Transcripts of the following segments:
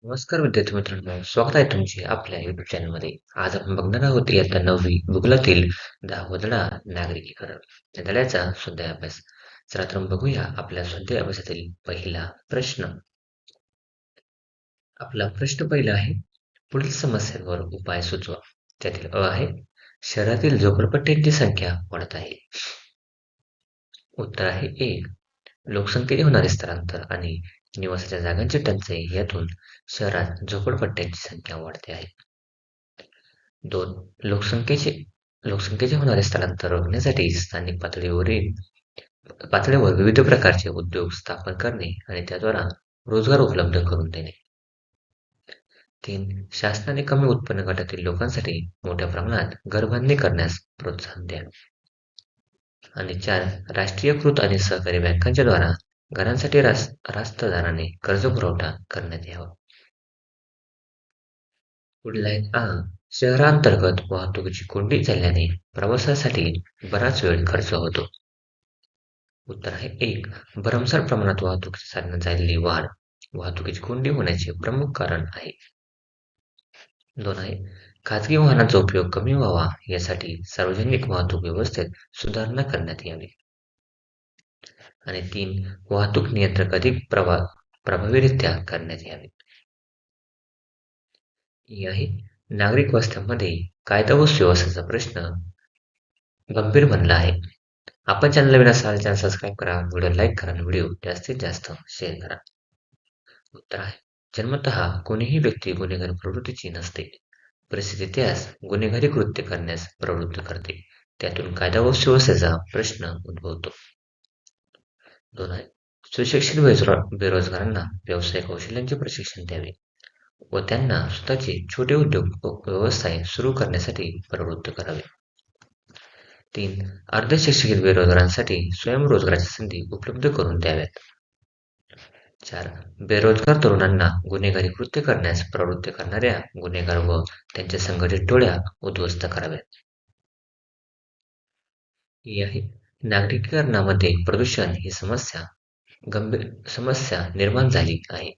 नमस्कार विद्यार्थी मित्रांनो, स्वागत आहे तुमचे आपल्या YouTube चॅनलमध्ये. आज आपण बघणार आहोत इयत्ता 9वी भूगोलातील 10वा धडा नागरिकीकरण या धड्याचा स्वाध्याय अभ्यास. चला तर मग बघूया आपल्या स्वाध्याय अभ्यासातील पहिला प्रश्न. आपला प्रश्न पहिला आहे, पुढील समस्यांवर उपाय सुचवा. त्यातील अ आहे, शहरातील झोपडपट्ट्यांची संख्या वाढत आहे. उत्तर आहे 1. लोकसंख्येने होणारे स्थलांतर आणि निवासाच्या जागांची टंचाई यातून शहरात झोपडपट्ट्यांची संख्या वाढते आहे. 2. लोकसंख्येचे होणारे स्थलांतर रोखण्यासाठी स्थानिक पातळीवर विविध प्रकारचे उद्योग स्थापन करणे आणि त्याद्वारा रोजगार उपलब्ध करून देणे. 3. शासनाने कमी उत्पन्न गटातील लोकांसाठी मोठ्या प्रमाणात घरबांधणी करण्यास प्रोत्साहन द्या. आणि 4. राष्ट्रीयकृत आणि सहकारी बँकांच्या द्वारा घरांसाठी रास्त दराने कर्ज पुरवठा करण्यात यावा. पुढील आहे आ. शहरांतर्गत वाहतुकीची कोंडी झाल्याने प्रवासासाठी बराच वेळ खर्च होतो. उत्तर आहे 1. भरमसाठ प्रमाणात वाहतुकीच्या साधनात झालेली वाढ वाहतुकीची कोंडी होण्याचे प्रमुख कारण आहे. 2 आहे. खाजगी वाहनांचा उपयोग कमी व्हावा यासाठी सार्वजनिक वाहतूक व्यवस्थेत सुधारणा करण्यात यावी. आणि 3. वाहतूक नियंत्रक अधिक प्रभावीरित्या करण्यात यावे. ही आहे, नागरिक वस्त्यांमध्ये कायदा व सुव्यवस्थेचा प्रश्न गंभीर बनला आहे. आपण चॅनलला नवीन असाल चॅनल सबस्क्राईब करा, व्हिडिओ लाईक करा आणि व्हिडिओ जास्तीत जास्त शेअर करा. उत्तर आहे, जन्मतः कोणीही व्यक्ती गुन्हेगारी प्रवृत्तीची नसते. परिस्थिती त्यास गुन्हेगारी कृत्य करण्यास प्रवृत्त करते. त्यातून कायदा व सुव्यवस्थेचा प्रश्न उद्भवतो. 2 आहे. सुशिक्षित बेरोजगारांना व्यवसाय कौशल्यांचे प्रशिक्षण द्यावे व त्यांना स्वतःचे छोटे उद्योग व व्यवसाय सुरू करण्यासाठी प्रवृत्त करावे. 3. अर्धशिक्षित बेरोजगारांसाठी स्वयंरोजगाराच्या संधी उपलब्ध करून द्याव्यात. 4. बेरोजगार तरुणांना गुन्हेगारी कृत्य करण्यास प्रवृत्त करणाऱ्या गुन्हेगार व त्यांच्या संघटित टोळ्या उद्ध्वस्त कराव्यात. ही आहे, नागरिकीकरणामध्ये प्रदूषण ही गंभीर समस्या निर्माण झाली आहे.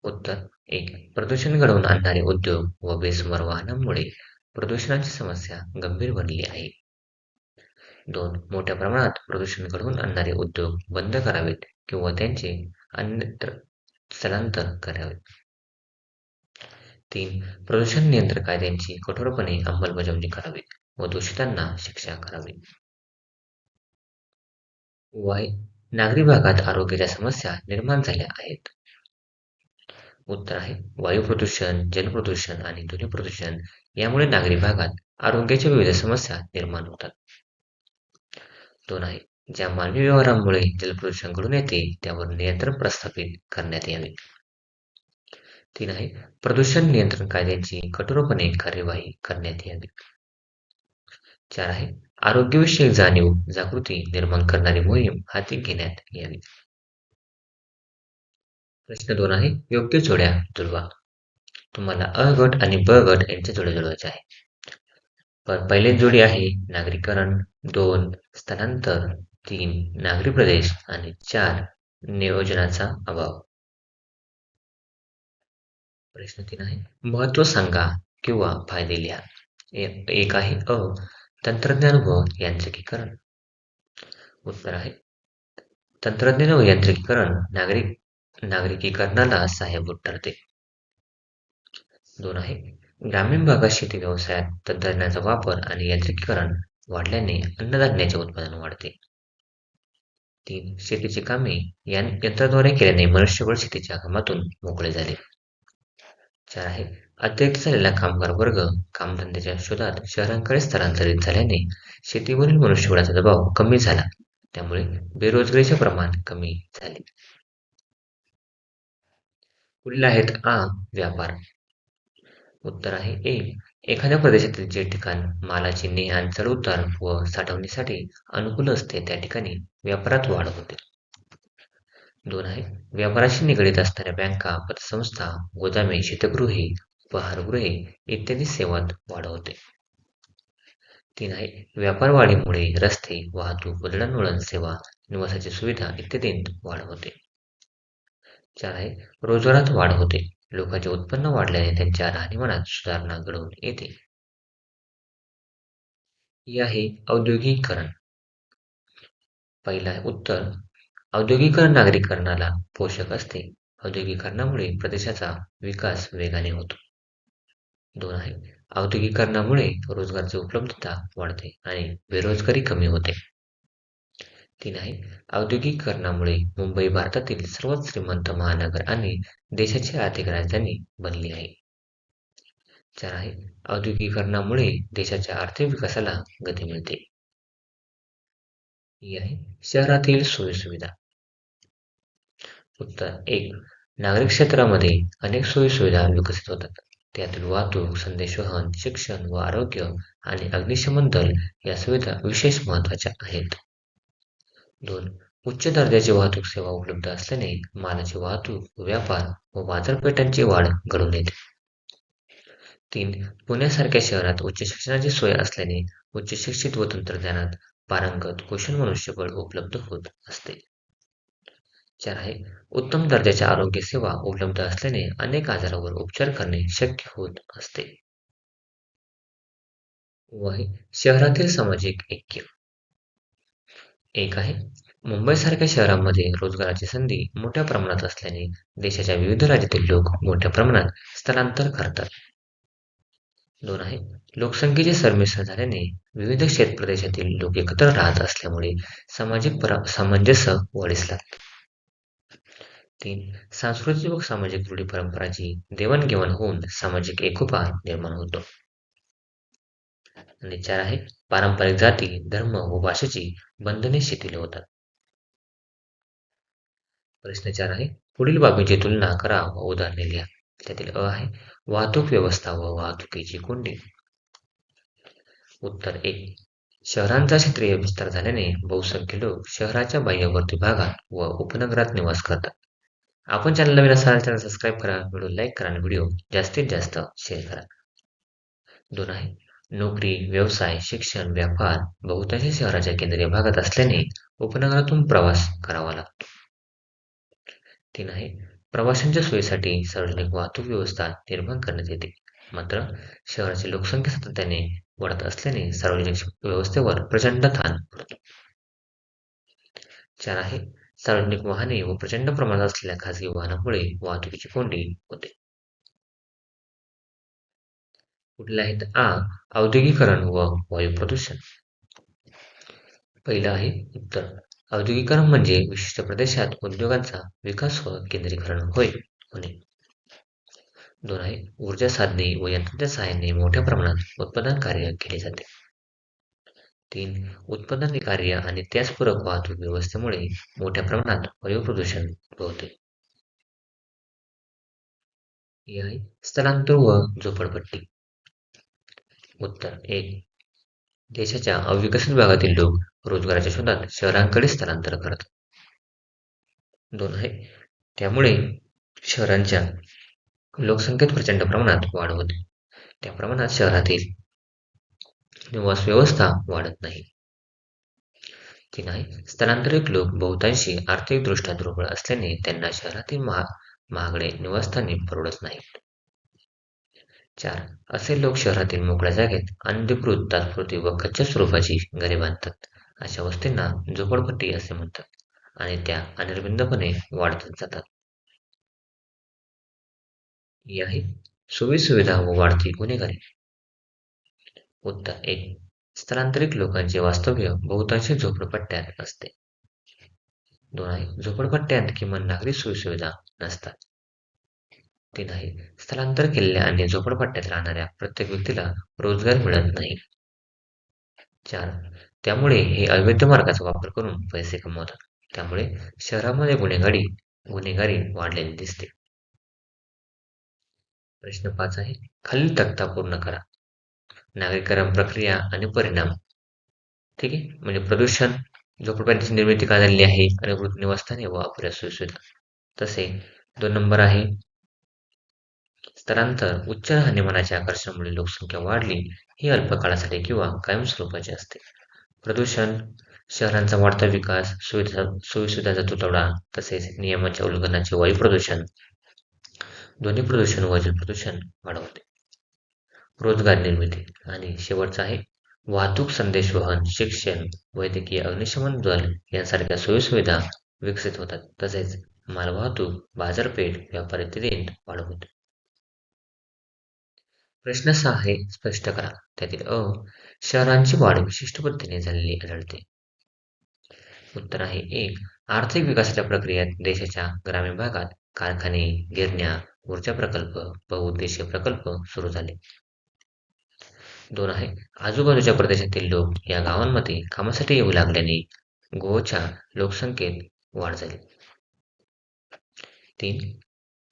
उत्तर 1. प्रदूषण घडवून आणणारे उद्योग व बेसुमार वाहनांमुळे प्रदूषणाची समस्या गंभीर बनली आहे. 2. मोठ्या प्रमाणात प्रदूषण घडवून आणणारे उद्योग बंद करावेत किंवा त्यांचे अन्यत्र स्थलांतर करावे. 3. प्रदूषण नियंत्रण कायद्यांची कठोरपणे अंमलबजावणी करावी व दूषितांना शिक्षा करावी. वाय नागरी भागात आरोग्याच्या समस्या निर्माण झाल्या आहेत. उत्तर आहे, वायू प्रदूषण, जल प्रदूषण आणि ध्वनी प्रदूषण यामुळे नागरी भागात आरोग्याच्या विविध समस्या निर्माण होतात. 2 आहे. ज्या मानवी व्यवहारांमुळे जलप्रदूषण घडून येते त्यावर नियंत्रण प्रस्थापित करण्यात यावे. 3 आहे. प्रदूषण नियंत्रण कायद्यांची कठोरपणे कार्यवाही करण्यात यावी. 4 आहे. आरोग्यविषयक जागृती निर्माण करणारी मोहीम हाती घेण्यात यावी. प्रश्न 2 आहे. योग्य जोड्या जुळवा. तुम्हाला अ गट आणि ब गट यांच्या जोड्या जुळवायच्या आहे. पहिली जोडी आहे नागरीकरण, 2 स्थलांतर, 3 नागरी प्रदेश आणि 4 नियोजनाचा अभाव. प्रश्न 3 आहे. महत्त्व सांगा किंवा फायदे लिहा. एक आहे अ. तंत्रज्ञान व यांत्रिकीकरण. उत्तर आहे, तंत्रज्ञान व यांत्रिकीकरण नागरिकीकरणाला सहाय्यभूत ठरते. 2 आहे. ग्रामीण भागात शेती व्यवसायात तंत्रज्ञानाचा वापर आणि यांत्रिकीकरण वाढल्याने अन्नधान्याचे उत्पादन वाढते. 3. शेतीची कामे यंत्राद्वारे केल्याने मनुष्यबळ शेतीच्या कामातून मोकळे झाले. 4 आहे. अतिरिक्त झालेला कामगार वर्ग कामधंद्याच्या शोधात शहरांकडे स्थलांतरित झाल्याने शेतीवरील मनुष्यबळाचा दबाव कमी झाला. त्यामुळे बेरोजगारीचे प्रमाण कमी झाले. पुढील आहेत आ. व्यापार. उत्तर आहे ए. एखाद्या प्रदेशातील जे ठिकाण मालाची ने-आण चढ-उतार व साठवणीसाठी अनुकूल असते त्या ठिकाणी व्यापारात वाढ होते. 2 आहे. व्यापाराशी निगडीत असणाऱ्या बँका, पतसंस्था, गोदामे, शीतगृहे, उपहारगृहे इत्यादी सेवांत वाढ होते. 3 आहे. व्यापार वाढीमुळे रस्ते, वाहतूक व दळणवळण सेवा, निवासाची सुविधा इत्यादींत वाढ होते. 4 आहे रोजगारात वाढ होते. लोकांचे उत्पन्न वाढल्याने त्यांच्या राहणीमानात सुधारणा घडून येते. ही आहे औद्योगिकीकरण. पहिला आहे उत्तर. औद्योगिकीकरण नागरीकरणाला पोषक असते. औद्योगिकीकरणामुळे प्रदेशाचा विकास वेगाने होतो. 2 आहे औद्योगिकीकरणामुळे रोजगाराची उपलब्धता वाढते आणि बेरोजगारी कमी होते. 3 आहे औद्योगिकीकरणामुळे मुंबई भारतातील सर्वात श्रीमंत महानगर आणि देशाची आर्थिक राजधानी बनली आहे. 4 आहे औद्योगिकीकरणामुळे देशाच्या आर्थिक विकासाला गती मिळते. ही आहे शहरातील सोयीसुविधा. उत्तर 1. नागरिक क्षेत्रामध्ये अनेक सोयीसुविधा विकसित होतात. त्यातील वाहतूक, संदेशवहन, शिक्षण व आरोग्य आणि अग्निशमन दल या सुविधा विशेष महत्त्वाच्या आहेत. 2. उच्च दर्जाची वाहतूक सेवा उपलब्ध असल्याने मालाची वाहतूक, व्यापार व बाजारपेठांची वाढ घडून येते. 3. पुण्यासारख्या शहरात उच्च शिक्षणाची सोय असल्याने उच्च शिक्षित व तंत्रज्ञानात पारंगत कुशल मनुष्यबळ उपलब्ध होत असते. 4 आहे उत्तम दर्जाच्या आरोग्य सेवा उपलब्ध असल्याने अनेक आजारावर उपचार करणे शक्य होत असते. व आहे शहरातील सामाजिक ऐक्य. 1 आहे मुंबईसारख्या शहरांमध्ये रोजगाराची संधी मोठ्या प्रमाणात असल्याने देशाच्या विविध राज्यातील लोक मोठ्या प्रमाणात स्थलांतर करतात. 2 आहे लोकसंख्येचे सरमिश्रण झाल्याने विविध क्षेत्रप्रदेशातील लोक एकत्र राहत असल्यामुळे सामाजिक सामंजस्य वाढीस लागते. 3. सांस्कृतिक व सामाजिक रूढी परंपरांची देवाणघेवाण होऊन सामाजिक एकोपा निर्माण होतो. आणि 4 आहे पारंपरिक जाती, धर्म व भाषेची बंधने शिथिल होतात. प्रश्न 4 आहे पुढील बाबींची तुलना करा व उदाहरणे लिहा. त्यातील अ आहे वाहतूक व्यवस्था व वाहतुकीची कोंडी. उत्तर 1. शहरांचा क्षेत्रीय विस्तार झाल्याने बहुसंख्य लोक शहराच्या बाह्यवर्ती भागात व उपनगरात निवास करतात. आपण चॅनल नवीन असाल चॅनल सबस्क्राईब करा, व्हिडिओ लाईक करा आणि व्हिडिओ जास्तीत जास्त शेअर करा. 2 आहे नोकरी, व्यवसाय, शिक्षण, व्यापार बहुतांश शहराच्या केंद्रीय भागात असल्याने उपनगरातून प्रवास करावा लागतो. 3 आहे प्रवाशांच्या सोयीसाठी सार्वजनिक वाहतूक व्यवस्था निर्माण करण्यात येते. मात्र शहराची लोकसंख्या सातत्याने वाढत असल्याने सार्वजनिक व्यवस्थेवर प्रचंड ताण पडतो. 4 आहे सार्वजनिक वाहने व प्रचंड प्रमाणात असलेल्या खासगी वाहनामुळे वाहतुकीची कोंडी होते. कुठले आहेत औद्योगिकीकरण व वायू प्रदूषण. पहिलं आहे उत्तर. औद्योगिकीकरण म्हणजे विशिष्ट प्रदेशात उद्योगांचा विकास व केंद्रीकरण होणे. 2 आहे ऊर्जा साधने व यंत्रांच्या सहाय्याने मोठ्या प्रमाणात उत्पादन कार्य केले जाते. 3. उत्पादन कार्य आणि त्यास पूरक वाहतूक व्यवस्थेमुळे मोठ्या प्रमाणात वायू प्रदूषण उद्भवते. हे आहे स्थलांतर व झोपडपट्टी. उत्तर 1. देशाच्या अविकसित भागातील लोक रोजगाराच्या शोधात शहरांकडे स्थलांतर करतात. 2 आहे त्यामुळे शहरांच्या लोकसंख्येत प्रचंड प्रमाणात वाढ होते. त्या प्रमाणात शहरातील निवास व्यवस्था वाढत नाही. 3 आहे स्थलांतरित लोक बहुतांशी आर्थिकदृष्ट्या दुर्बळ असल्याने त्यांना शहरातील महागडे निवासस्थाने परवडत नाहीत. 4. असे लोक शहरातील मोकळ्या जागेत अनधिकृत, तात्पुरती व कच्च्या स्वरूपाची घरे बांधतात. अशा वस्तींना झोपडपट्टी असे म्हणतात आणि त्या अनिर्बंधपणे वाढतच जातात. ही आहे सोयीसुविधा व वाढती गुन्हेगारी. उत्तर 1. स्थलांतरित लोकांचे वास्तव्य बहुतांशी झोपडपट्ट्यात असते. 2 आहे झोपडपट्ट्यात किमान नागरी सोयीसुविधा नसतात. 3 आहे स्थलांतर केलेल्या आणि झोपडपट्ट्यात राहणाऱ्या प्रत्येक व्यक्तीला रोजगार मिळत नाही. 4. त्यामुळे हे अवैध मार्गाचा वापर करून पैसे कमवतात. त्यामुळे शहरामध्ये गुन्हेगारी वाढलेली दिसते. प्रश्न 5 आहे खालील तक्ता पूर्ण करा. नागरीकरण प्रक्रिया आणि परिणाम. ठीक आहे म्हणजे प्रदूषण, झोपडपट्ट्याची निर्मिती का झालेली आहे, अनधिकृत निवासस्थाने व अपुऱ्या सोयीसुविधा. तसे 2 नंबर आहे स्थलांतर उच्च राहणीमानाच्या आकर्षणामुळे लोकसंख्या वाढली. ही अल्प काळासाठी किंवा कायमस्वरूपाची असते. प्रदूषण शहरांचा वाढता विकास, सोयीसुविधांचा तुटवडा, तसेच नियमांच्या उल्लंघनाचे वायू प्रदूषण, ध्वनी प्रदूषण व जल प्रदूषण वाढवते. रोजगार निर्मिती आणि शेवटचा आहे वाहतूक, संदेशवहन, शिक्षण, वैद्यकीय, अग्निशमन दल यांसारख्या सोयीसुविधा विकसित होतात. तसेच मालवाहतूक, बाजारपेठ, व्यापार इत्यादींत वाढ होते. प्रश्न 6 आहे स्पष्ट करा. त्यातील शहरांची वाढ विशिष्ट पद्धतीने झालेली आढळते. उत्तर आहे 1. आर्थिक विकासाच्या प्रक्रियेत देशाच्या ग्रामीण भागात कारखाने, गिरण्या, ऊर्जा प्रकल्प, बहुउद्देशीय प्रकल्प सुरू झाले. 2 आहे आजूबाजूच्या प्रदेशातील लोक या गावांमध्ये कामासाठी येऊ लागल्याने गोवाच्या लोकसंख्येत वाढ झाली. 3.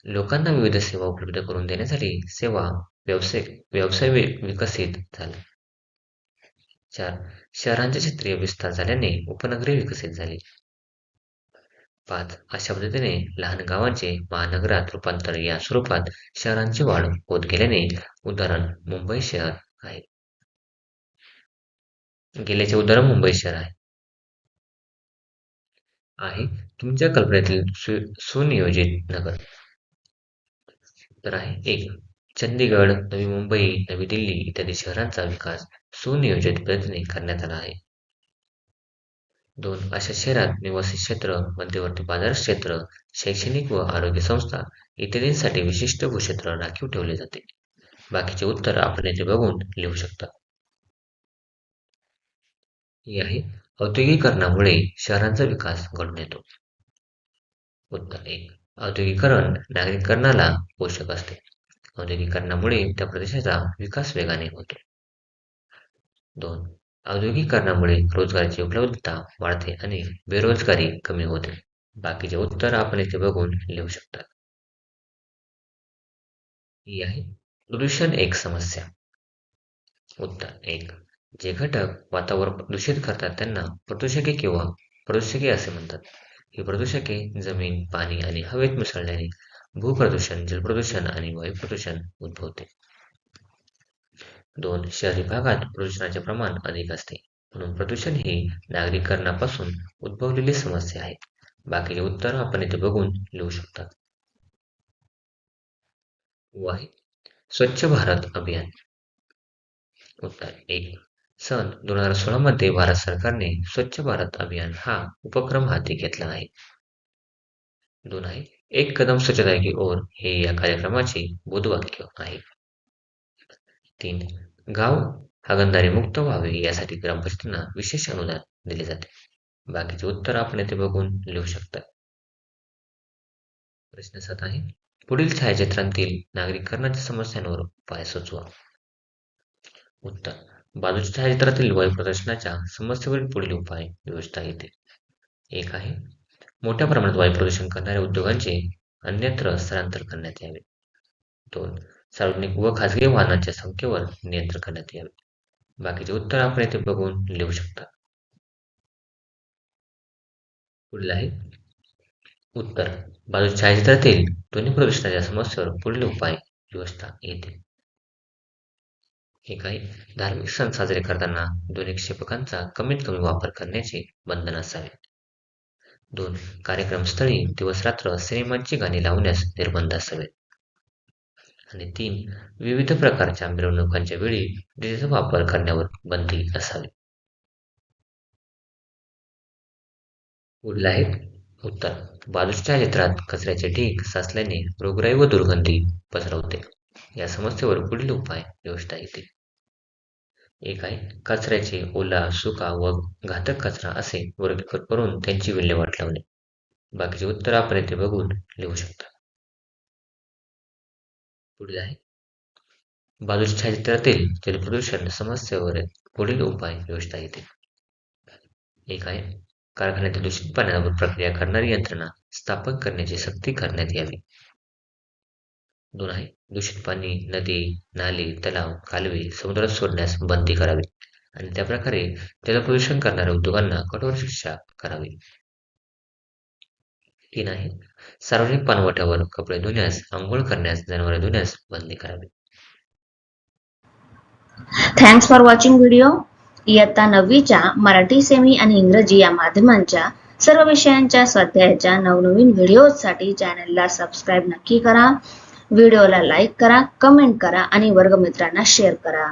लोकांना विविध सेवा उपलब्ध करून देण्यासाठी सेवा व्यवसाय व्यवसाय विकसित झाला. 4. शहरांचे क्षेत्रीय विस्तार झाल्याने उपनगरे विकसित झाली. 5. अशा पद्धतीने लहान गावांचे महानगरात रूपांतर या स्वरूपात शहरांची वाढ होत गेल्याने उदाहरण मुंबई शहर आहे. गेल्याचे उदाहरण मुंबई शहर आहे तुमच्या कल्पनेतील सुनियोजित नगर. तर आहे 1. चंदीगड, नवी मुंबई, नवी दिल्ली इत्यादी शहरांचा विकास सुनियोजित पद्धतीने करण्यात आला आहे. 2. अशा शहरात निवासी क्षेत्र, मध्यवर्ती बाजार क्षेत्र, शैक्षणिक व आरोग्य संस्था इत्यादींसाठी विशिष्ट भूक्षेत्र राखीव ठेवले जाते. बाकीचे उत्तर आपण येथे बघून लिहू शकता. ही आहे औद्योगिकीकरणामुळे शहरांचा विकास घडून येतो. उत्तर 1. औद्योगिकीकरण नागरीकरणाला पोषक असते. औद्योगिकीकरणामुळे त्या प्रदेशाचा विकास वेगाने होतो. 2. औद्योगिकीकरणामुळे रोजगाराची उपलब्धता वाढते आणि बेरोजगारी कमी होते. बाकीचे उत्तर आपण इथे बघून लिहू शकता. ही आहे प्रदूषण एक समस्या. उत्तर 1. जे घटक वातावरण दूषित करतात त्यांना प्रदूषके किंवा प्रदूषके असे म्हणतात. ही प्रदूषके जमीन, पाणी आणि हवेत मिसळल्याने भूप्रदूषण, जलप्रदूषण आणि वायू प्रदूषण उद्भवते. 2. शहरी भागात प्रदूषणाचे प्रमाण अधिक असते, म्हणून प्रदूषण ही नागरीकरणापासून उद्भवलेली समस्या आहे. बाकीचे उत्तर आपण इथे बघून लिहू शकता. व आहे स्वच्छ भारत अभियान. उत्तर 1. सन 2016 मध्ये भारत सरकारने स्वच्छ भारत अभियान हा उपक्रम हाती घेतला आहे. 2 आहे एक कदम स्वच्छता की ओर हे या कार्यक्रमाचे बोधवाक्य आहे. 3. गाव हागणदारी मुक्त व्हावे यासाठी ग्रामपंचायतींना विशेष अनुदान दिले जाते. बाकीचे उत्तर आपण येथे बघून लिहू शकता. प्रश्न 7 आहे पुढील छायाचित्रांतील नागरीकरणाच्या समस्यांवर उपाय सुचवा. उत्तर बाजूच्या छायाचित्रातील वायू प्रदूषणाच्या समस्येवरील पुढील उपाय योजता येतील. 1 आहे मोठ्या प्रमाणात वायू प्रदूषण करणाऱ्या उद्योगांचे अन्यत्र स्थलांतर करण्यात यावे. 2. सार्वजनिक व खाजगी वाहनांच्या संख्येवर नियंत्रण करण्यात यावे. बाकीचे उत्तर आपण येथे बघून लिहू शकता. पुढील आहे उत्तर बाजूच्या छायाचित्रातील ध्वनी प्रदूषणाच्या समस्येवर पुढील उपाय योजता येतील. 1 आहे धार्मिक सण साजरे करताना ध्वनिक्षेपकांचा कमीत कमी वापर करण्याचे बंधन असावे. 2. कार्यक्रमस्थळी दिवस-रात्र सिनेमांची गाणी लावण्यास निर्बंध असावेत. आणि 3. विविध प्रकारच्या मिरवणुकांच्या वेळी डीजेचा वापर करण्यावर बंदी असावी. पुढील आहे उत्तर बाजूच्या छायाचित्रात कचऱ्याचे ढीग साचल्याने रोगराई व दुर्गंधी पसरवते. या समस्येवर पुढील उपाय योजता येतील. 1 आहे कचऱ्याचे ओला, सुका व घातक कचरा असे वर्गीकृत करून त्यांची विल्हेवाट लावणे. बाकीचे उत्तर आपण येथे बघून लिहू शकता. पुढील आहे बाजूच्या छायाचित्रातील जलप्रदूषण समस्येवर पुढील उपाय योजता येतील. 1 आहे कारखान्यातील दूषित पाण्यावर प्रक्रिया करणारी यंत्रणा स्थापन करण्याची सक्ती करण्यात यावी. 2 आहे दूषित पाणी नदी, नाले, तलाव, कालवे, समुद्रात सोडण्यास बंदी करावी आणि त्याप्रकारे जलप्रदूषण करणाऱ्या उद्योगांना कठोर शिक्षा करावी. 3 आहे सार्वजनिक पाणवठ्यावर कपडे धुण्यास, अंघोळ करण्यास, जनावरे धुण्यास बंदी करावी. Thanks for watching video. इयत्ता 9वीच्या मराठी सेमी आणि इंग्रजी या माध्यमांच्या सर्व विषयांच्या स्वाध्यायाच्या नवनवीन व्हिडिओसाठी चॅनलला सबस्क्राईब नक्की करा. व्हिडिओला लाईक करा, कमेंट करा आणि वर्गमित्रांना शेअर करा.